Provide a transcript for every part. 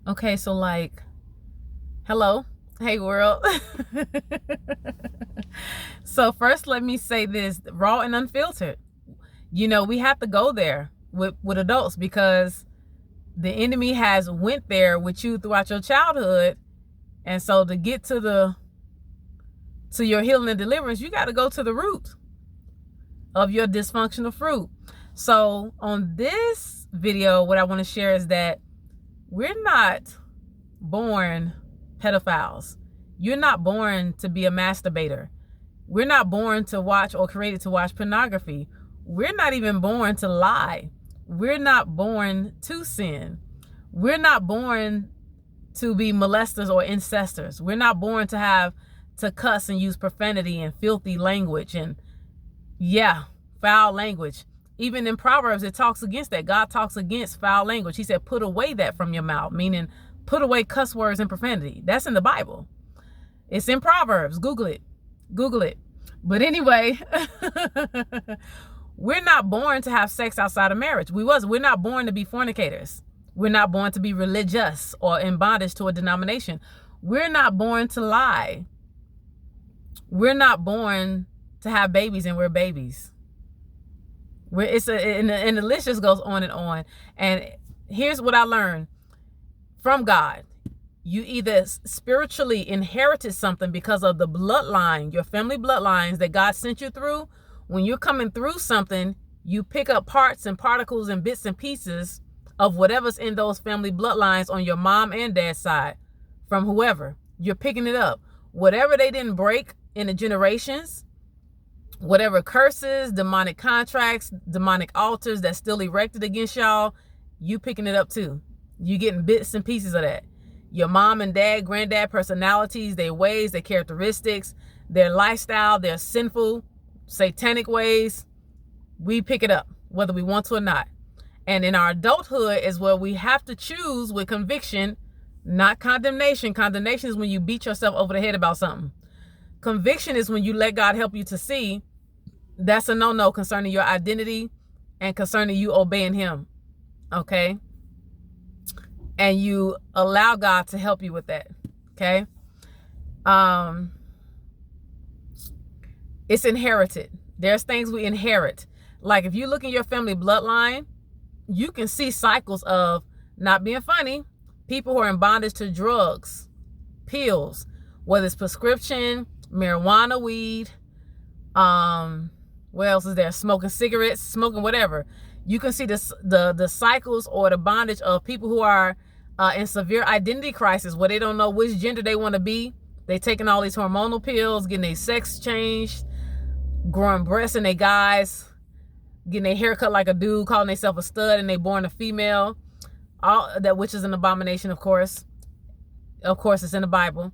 Okay, so like, hello, hey world. So first, let me say this: raw and unfiltered. We have to go there with adults because the enemy has went there with you throughout your childhood, and so to get to your healing and deliverance, you got to go to the root of your dysfunctional fruit. So on this video, what I want to share is that we're not born pedophiles. You're not born to be a masturbator. We're not born to watch or created to watch pornography. We're not even born to lie. We're not born to sin. We're not born to be molesters or incestors. We're not born to have to cuss and use profanity and filthy language and foul language. Even in Proverbs, it talks against that. God talks against foul language. He said, put away that from your mouth, meaning put away cuss words and profanity. That's in the Bible. It's in Proverbs. Google it. Google it. But anyway, we're not born to have sex outside of marriage. We're not born to be fornicators. We're not born to be religious or in bondage to a denomination. We're not born to lie. We're not born to have babies and we're babies. And the list just goes on and on. And here's what I learned from God. You either spiritually inherited something because of the bloodline, your family bloodlines that God sent you through. When you're coming through something, you pick up parts and particles and bits and pieces of whatever's in those family bloodlines on your mom and dad's side from whoever. You're picking it up. Whatever they didn't break in the generations, whatever curses, demonic contracts, demonic altars that's still erected against y'all, you picking it up too. You getting bits and pieces of that. Your mom and dad, granddad personalities, their ways, their characteristics, their lifestyle, their sinful, satanic ways, we pick it up, whether we want to or not. And in our adulthood is where we have to choose with conviction, not condemnation. Condemnation is when you beat yourself over the head about something. Conviction is when you let God help you to see that's a no-no concerning your identity and concerning you obeying him. Okay? And you allow God to help you with that. Okay? It's inherited. There's things we inherit. Like if you look in your family bloodline, you can see cycles of, not being funny, people who are in bondage to drugs, pills, whether it's prescription, marijuana, weed, what else is there? Smoking cigarettes, smoking whatever. You can see the cycles or the bondage of people who are in severe identity crisis where they don't know which gender they want to be. They taking all these hormonal pills, getting their sex changed, growing breasts in their guys, getting their hair cut like a dude, calling themselves a stud, and they born a female. All that, which is an abomination, of course. Of course, it's in the Bible.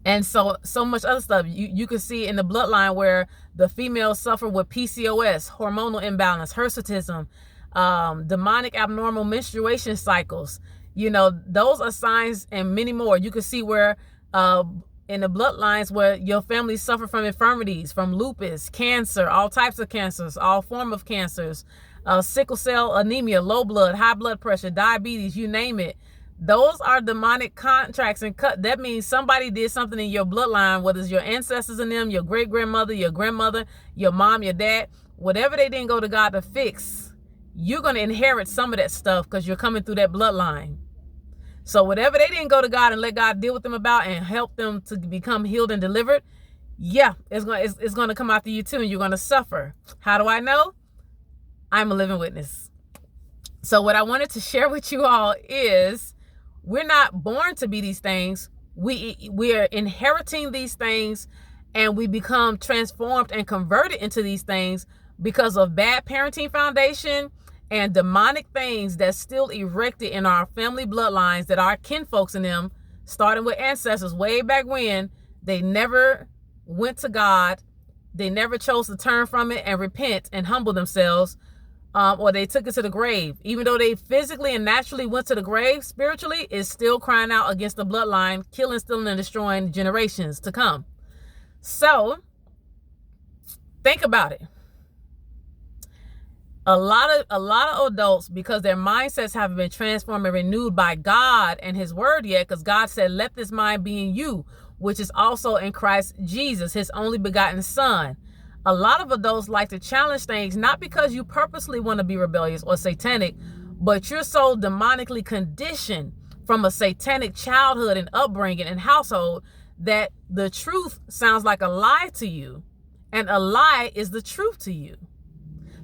And so much other stuff. You can see in the bloodline where the females suffer with PCOS, hormonal imbalance, hirsutism, demonic abnormal menstruation cycles. Those are signs and many more. You can see where in the bloodlines where your family suffer from infirmities, from lupus, cancer, all types of cancers, all form of cancers, sickle cell anemia, low blood, high blood pressure, diabetes, you name it. Those are demonic contracts and cut. That means somebody did something in your bloodline, whether it's your ancestors in them, your great-grandmother, your grandmother, your mom, your dad, whatever they didn't go to God to fix, you're going to inherit some of that stuff because you're coming through that bloodline. So whatever they didn't go to God and let God deal with them about and help them to become healed and delivered, it's going to come after you too, and you're going to suffer. How do I know? I'm a living witness. So what I wanted to share with you all is, we're not born to be these things. We're inheriting these things, and we become transformed and converted into these things because of bad parenting foundation and demonic things that's still erected in our family bloodlines that our kinfolks in them, starting with ancestors way back when, they never went to God. They never chose to turn from it and repent and humble themselves. Or they took it to the grave. Even though they physically and naturally went to the grave, spiritually, it's still crying out against the bloodline, killing, stealing, and destroying generations to come. So, think about it. A lot of adults, because their mindsets haven't been transformed and renewed by God and his word yet, because God said, let this mind be in you, which is also in Christ Jesus, his only begotten son. A lot of adults like to challenge things, not because you purposely want to be rebellious or satanic, but you're so demonically conditioned from a satanic childhood and upbringing and household that the truth sounds like a lie to you, and a lie is the truth to you.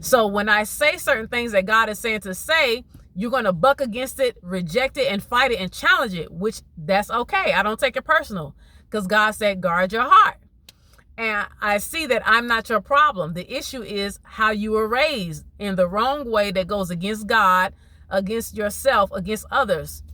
So when I say certain things that God is saying to say, you're going to buck against it, reject it, and fight it and challenge it, which that's okay. I don't take it personal, because God said, guard your heart. And I see that I'm not your problem. The issue is how you were raised in the wrong way that goes against God, against yourself, against others,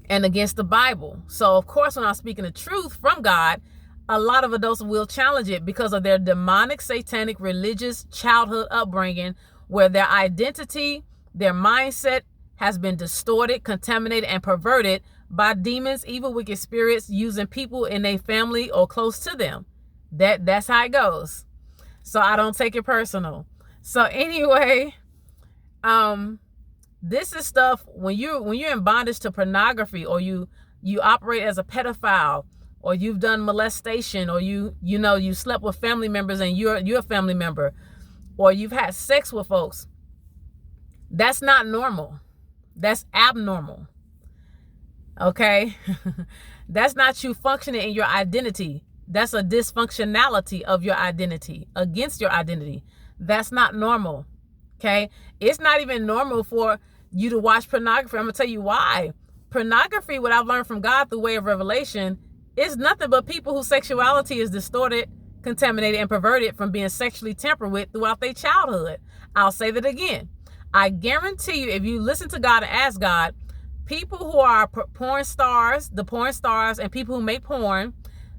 and against the Bible. So, of course, when I'm speaking the truth from God, a lot of adults will challenge it because of their demonic, satanic, religious childhood upbringing, where their identity, their mindset has been distorted, contaminated, and perverted by demons, evil, wicked spirits using people in their family or close to them. That's how it goes. So I don't take it personal. So anyway, this is stuff when you're in bondage to pornography, or you operate as a pedophile, or you've done molestation, or you slept with family members and you're a family member, or you've had sex with folks. That's not normal. That's abnormal. Okay? That's not you functioning in your identity. That's a dysfunctionality of your identity, against your identity. That's not normal. Okay? It's not even normal for you to watch pornography. I'm going to tell you why. Pornography, what I've learned from God through way of revelation, is nothing but people whose sexuality is distorted, contaminated, and perverted from being sexually tampered with throughout their childhood. I'll say that again. I guarantee you, if you listen to God and ask God, people who are porn stars, the porn stars, and people who make porn,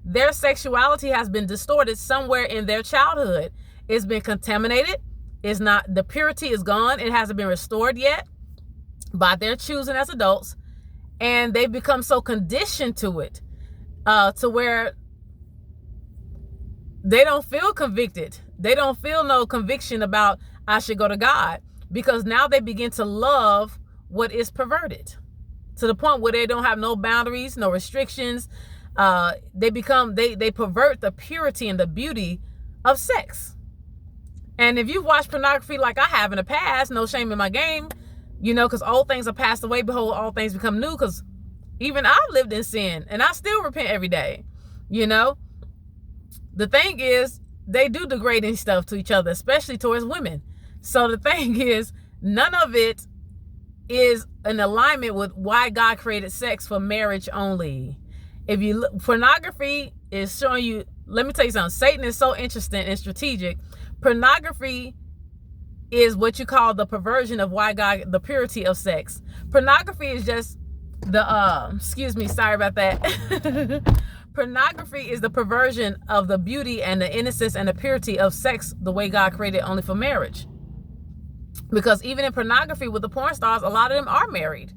their sexuality has been distorted somewhere in their childhood. It's been contaminated. It's not, the purity is gone. It hasn't been restored yet by their choosing as adults. And they've become so conditioned to it, to where they don't feel convicted. They don't feel no conviction about, I should go to God, because now they begin to love what is perverted to the point where they don't have no boundaries, no restrictions. They pervert the purity and the beauty of sex. And if you've watched pornography like I have in the past, no shame in my game, because old things are passed away, behold, all things become new, because even I've lived in sin and I still repent every day. The thing is, they do degrading stuff to each other, especially towards women. So the thing is, none of it is in alignment with why God created sex for marriage only. If you look, pornography is showing you, let me tell you something, Satan is so interesting and strategic. Pornography is what you call the perversion of why God, the purity of sex. Pornography is just sorry about that. Pornography is the perversion of the beauty and the innocence and the purity of sex, the way God created only for marriage. Because even in pornography with the porn stars, a lot of them are married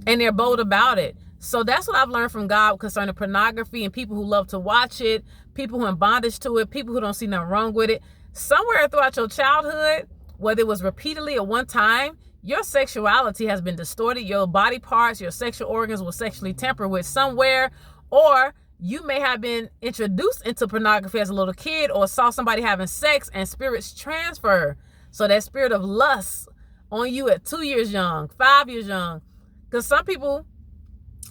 and they're bold about it. So that's what I've learned from God concerning pornography and people who love to watch it, people who are in bondage to it, people who don't see nothing wrong with it. Somewhere throughout your childhood, whether it was repeatedly or one time, your sexuality has been distorted. Your body parts, your sexual organs were sexually tampered with somewhere, or you may have been introduced into pornography as a little kid, or saw somebody having sex and spirits transfer. So that spirit of lust on you at 2 years young, 5 years young. Because some people,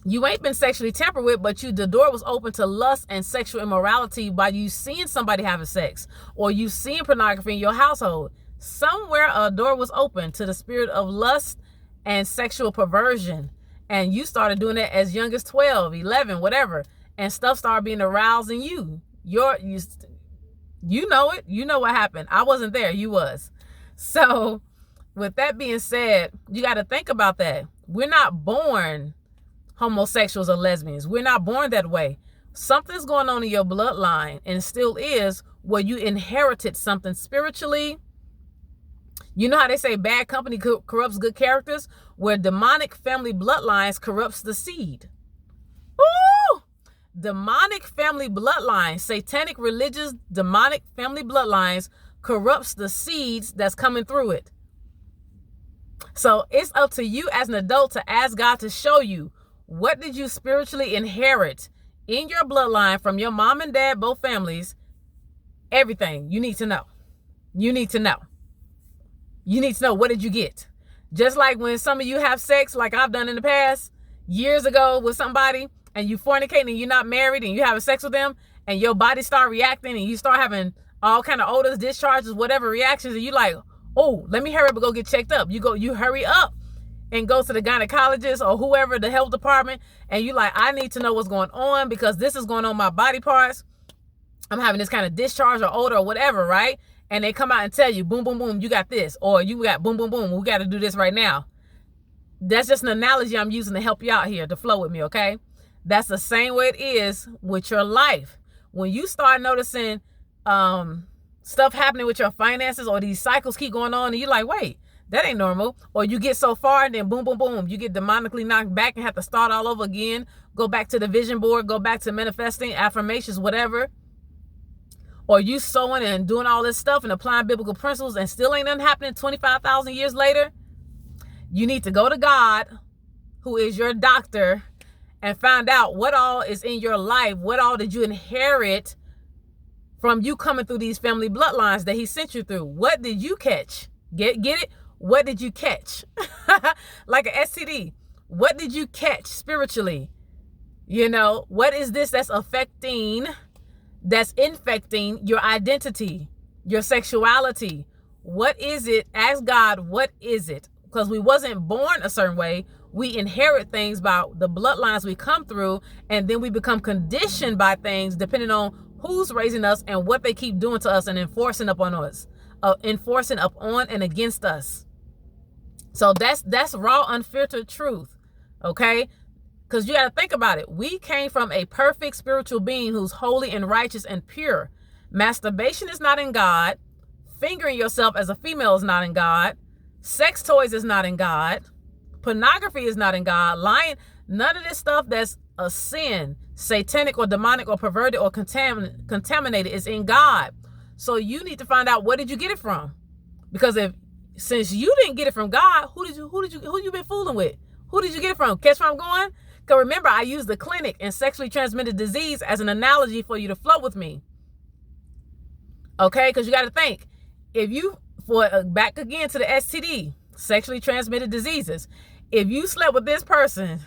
you ain't been sexually tampered with, but the door was open to lust and sexual immorality by you seeing somebody having sex, or you seeing pornography in your household. Somewhere a door was open to the spirit of lust and sexual perversion. And you started doing it as young as 12, 11, whatever. And stuff started being aroused in you. You know it. You know what happened. I wasn't there. You was. So with that being said, you got to think about that. We're not born homosexuals or lesbians. We're not born that way. Something's going on in your bloodline, and still is, where you inherited something spiritually. You know how they say bad company corrupts good characters? Where demonic family bloodlines corrupts the seed. Ooh! Demonic family bloodlines, satanic religious demonic family bloodlines corrupts the seeds that's coming through it. So it's up to you as an adult to ask God to show you, what did you spiritually inherit in your bloodline from your mom and dad, both families? Everything you need to know. You need to know. You need to know, what did you get? Just like when some of you have sex, like I've done in the past, years ago with somebody, and you fornicating and you're not married and you having sex with them, and your body start reacting and you start having all kind of odors, discharges, whatever reactions, and you like, oh, let me hurry up and go get checked up. You hurry up and go to the gynecologist or whoever, the health department, and you like, I need to know what's going on because this is going on my body parts. I'm having this kind of discharge or odor or whatever, right? And they come out and tell you, boom, boom, boom, you got this, or you got boom, boom, boom, we got to do this right now. That's just an analogy I'm using to help you out here, to flow with me, okay? That's the same way it is with your life. When you start noticing stuff happening with your finances, or these cycles keep going on, and you're like, wait, that ain't normal. Or you get so far and then boom, boom, boom, you get demonically knocked back and have to start all over again, go back to the vision board, go back to manifesting, affirmations, whatever. Or you sowing and doing all this stuff and applying biblical principles and still ain't nothing happening 25,000 years later. You need to go to God, who is your doctor, and find out what all is in your life. What all did you inherit from you coming through these family bloodlines that he sent you through? What did you catch? Get it? What did you catch? Like an STD. What did you catch spiritually? You know, what is this that's affecting, that's infecting your identity, your sexuality? What is it? Ask God, what is it? Because we wasn't born a certain way. We inherit things by the bloodlines we come through, and then we become conditioned by things depending on who's raising us and what they keep doing to us and enforcing upon us, enforcing up on and against us. So that's raw, unfiltered truth, okay? Because you got to think about it. We came from a perfect spiritual being who's holy and righteous and pure. Masturbation is not in God. Fingering yourself as a female is not in God. Sex toys is not in God. Pornography is not in God. Lying, none of this stuff that's a sin, satanic or demonic or perverted or contaminated is in God. So you need to find out, where did you get it from? Because since you didn't get it from God, who you been fooling with? Who did you get it from? Catch where I'm going? Because remember, I used the clinic and sexually transmitted disease as an analogy for you to flow with me. Okay? Because you got to think, if you, back again to the STD, sexually transmitted diseases, if you slept with this person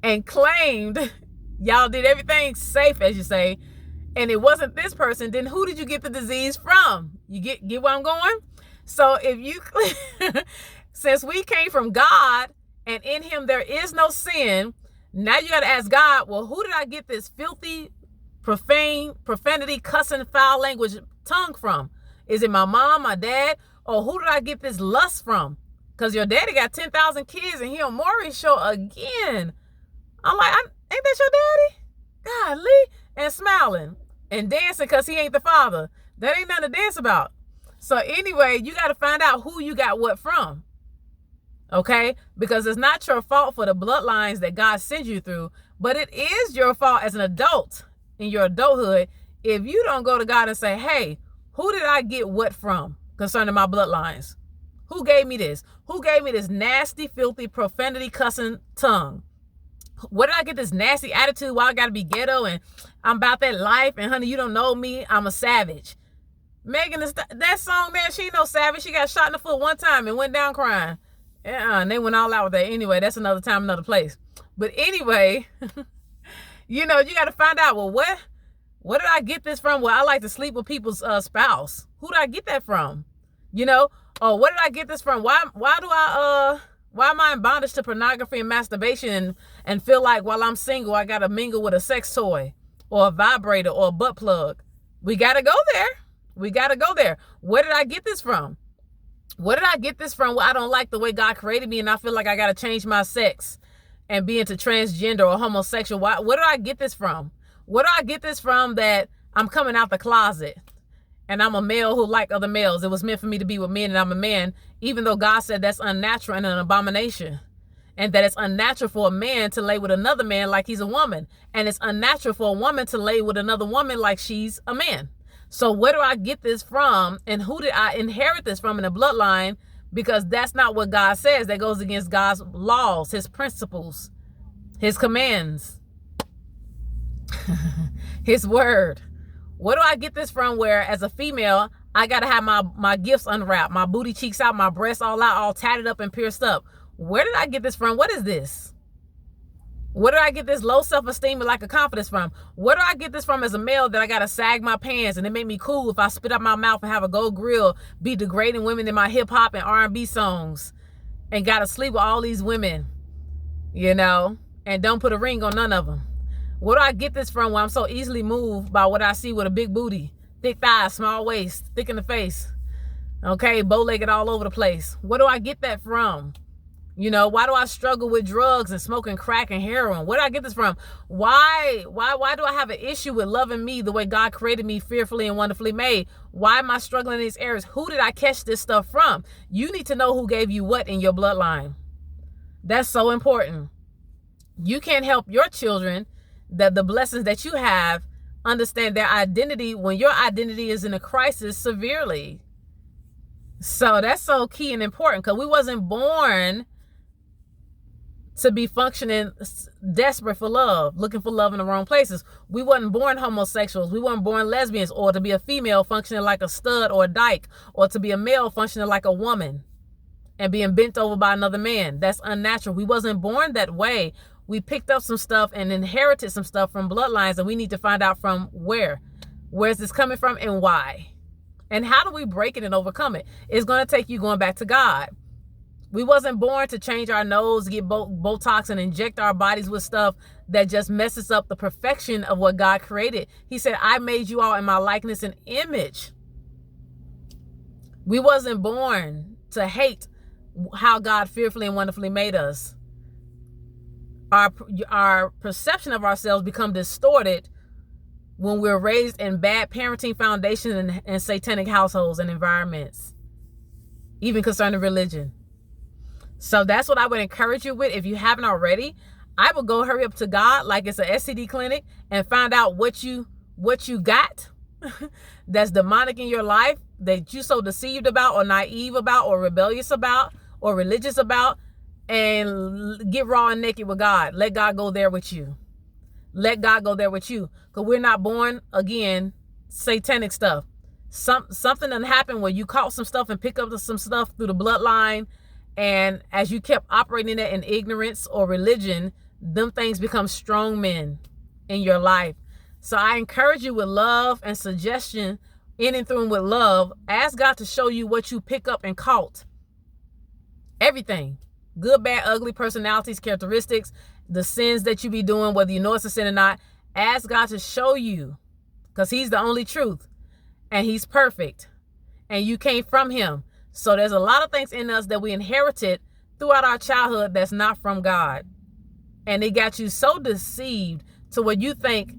and claimed y'all did everything safe, as you say, and it wasn't this person, then who did you get the disease from? You get where I'm going? So if you, since we came from God and in him there is no sin, now you got to ask God, well, who did I get this filthy, profanity, cussing, foul language tongue from? Is it my mom, my dad, or who did I get this lust from? Because your daddy got 10,000 kids and he on Maury's show again. I'm like, ain't that your daddy? Golly. And smiling and dancing because he ain't the father. That ain't nothing to dance about. So anyway, you got to find out who you got what from. Okay? Because it's not your fault for the bloodlines that God sends you through, but it is your fault as an adult in your adulthood if you don't go to God and say, hey, who did I get what from concerning my bloodlines? Who gave me this? Who gave me this nasty, filthy, profanity, cussing tongue? Where did I get this nasty attitude? Why I got to be ghetto and I'm about that life, and honey, you don't know me, I'm a savage. Megan, that song, man, she ain't no savage. She got shot in the foot one time and went down crying. And they went all out with that. Anyway, that's another time, another place. But anyway, you know, you got to find out, well, what did I get this from? Well, I like to sleep with people's spouse. Who did I get that from? You know, or what did I get this from? Why am I in bondage to pornography and masturbation and feel like while I'm single, I got to mingle with a sex toy or a vibrator or a butt plug? We got to go there. We got to go there. Where did I get this from? Where did I get this from? Well, I don't like the way God created me and I feel like I got to change my sex and be into transgender or homosexual. Where did I get this from? Where do I get this from that I'm coming out the closet and I'm a male who like other males? It was meant for me to be with men and I'm a man, even though God said that's unnatural and an abomination. And that it's unnatural for a man to lay with another man like he's a woman. And it's unnatural for a woman to lay with another woman like she's a man. So where do I get this from? And who did I inherit this from in the bloodline? Because that's not what God says. That goes against God's laws, his principles, his commands, his word. Where do I get this from where as a female, I got to have my gifts unwrapped, my booty cheeks out, my breasts all out, all tatted up and pierced up? Where did I get this from? What is this? Where do I get this low self-esteem and lack of confidence from? Where do I get this from as a male that I got to sag my pants and it make me cool if I spit out my mouth and have a gold grill, be degrading women in my hip hop and R&B songs and got to sleep with all these women, you know, and don't put a ring on none of them? Where do I get this from when I'm so easily moved by what I see with a big booty, thick thighs, small waist, thick in the face, okay, bow-legged all over the place? Where do I get that from? You know, why do I struggle with drugs and smoking crack and heroin? Where do I get this from? Why do I have an issue with loving me the way God created me, fearfully and wonderfully made? Why am I struggling in these areas? Who did I catch this stuff from? You need to know who gave you what in your bloodline. That's so important. You can't help your children, that the blessings that you have, understand their identity when your identity is in a crisis severely. So that's so key and important, because we wasn't born to be functioning desperate for love, looking for love in the wrong places. We wasn't born homosexuals. We weren't born lesbians, or to be a female functioning like a stud or a dyke, or to be a male functioning like a woman and being bent over by another man. That's unnatural. We wasn't born that way. We picked up some stuff and inherited some stuff from bloodlines, and we need to find out from where's this coming from and why. And how do we break it and overcome it? It's going to take you going back to God. We wasn't born to change our nose, get Botox, and inject our bodies with stuff that just messes up the perfection of what God created. He said, I made you all in my likeness and image. We wasn't born to hate how God fearfully and wonderfully made us. Our perception of ourselves become distorted when we're raised in bad parenting foundations and satanic households and environments, even concerning religion. So that's what I would encourage you with. If you haven't already, I would go hurry up to God like it's an STD clinic and find out what you got that's demonic in your life, that you so deceived about or naive about or rebellious about or religious about, and get raw and naked with God. Let God go there with you. Let God go there with you. Because we're not born, again, satanic stuff. Something done happened where you caught some stuff and pick up some stuff through the bloodline. And as you kept operating it in ignorance or religion, them things become strong men in your life. So I encourage you with love and suggestion, in and through and with love, ask God to show you what you pick up and caught. Everything. Good, bad, ugly personalities, characteristics, the sins that you be doing, whether you know it's a sin or not. Ask God to show you, because he's the only truth and he's perfect and you came from him. So there's a lot of things in us that we inherited throughout our childhood that's not from God. And it got you so deceived to where you think,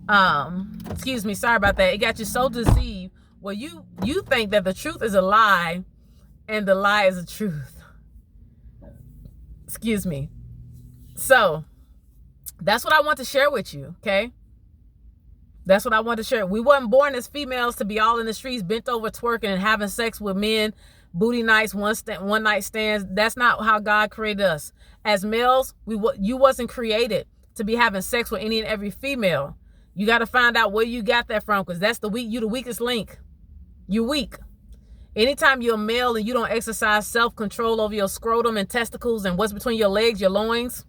sorry about that. It got you so deceived where you think that the truth is a lie and the lie is the truth. Excuse me. So that's what I want to share with you, okay? That's what I want to share. We weren't born as females to be all in the streets, bent over, twerking and having sex with men, booty nights, one night stands. That's not how God created us. As males, you wasn't created to be having sex with any and every female. You got to find out where you got that from, because that's you the weakest link. You're weak. Anytime you're a male and you don't exercise self-control over your scrotum and testicles and what's between your legs, your loins,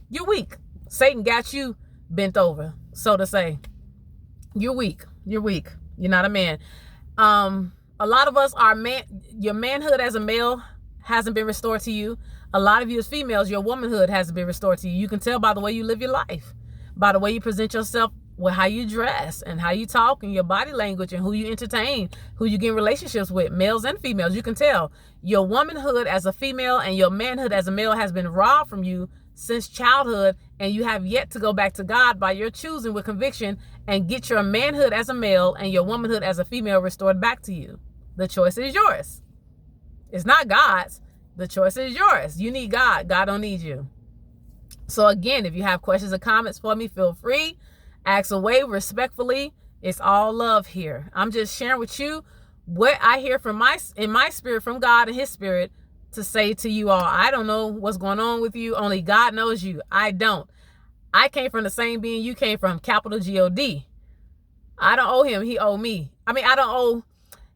you're weak. Satan got you bent over, so to say. You're weak. You're weak. You're not a man. A lot of us are your manhood as a male hasn't been restored to you. A lot of you as females, your womanhood hasn't been restored to you. You can tell by the way you live your life, by the way you present yourself, with how you dress and how you talk and your body language and who you entertain, who you get in relationships with, males and females. You can tell your womanhood as a female and your manhood as a male has been robbed from you since childhood, and you have yet to go back to God by your choosing with conviction and get your manhood as a male and your womanhood as a female restored back to you. The choice is yours. It's not God's. The choice is yours. You need God. God don't need you. So again, if you have questions or comments for me, feel free. Ask away respectfully. It's all love here. I'm just sharing with you what I hear from in my spirit from God and his spirit to say to you all. I don't know what's going on with you. Only God knows you. I don't. I came from the same being you came from, capital G-O-D. I don't owe him. He owe me. I mean,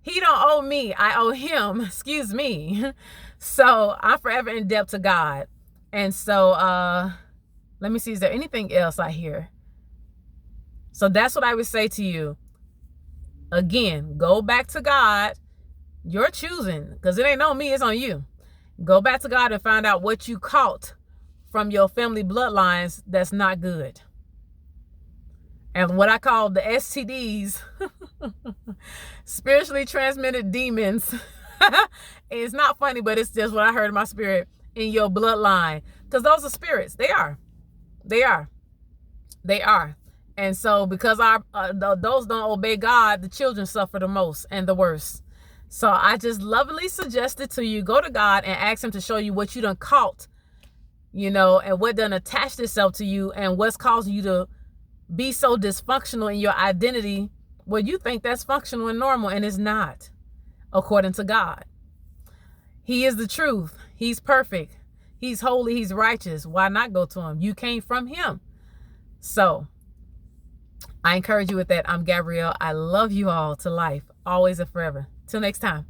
he don't owe me. I owe him. Excuse me. So I'm forever in debt to God. And so let me see. Is there anything else I hear? So that's what I would say to you. Again, go back to God. You're choosing, because it ain't on me, it's on you. Go back to God and find out what you caught from your family bloodlines that's not good. And what I call the STDs, spiritually transmitted demons. It's not funny, but it's just what I heard in my spirit, in your bloodline. Because those are spirits. They are. They are. They are. And so because those don't obey God, the children suffer the most and the worst. So I just lovingly suggested to you, go to God and ask him to show you what you done caught, you know, and what done attached itself to you and what's causing you to be so dysfunctional in your identity where you think that's functional and normal, and it's not, according to God. He is the truth. He's perfect. He's holy. He's righteous. Why not go to him? You came from him. So I encourage you with that. I'm Gabrielle. I love you all to life, always and forever. Till next time.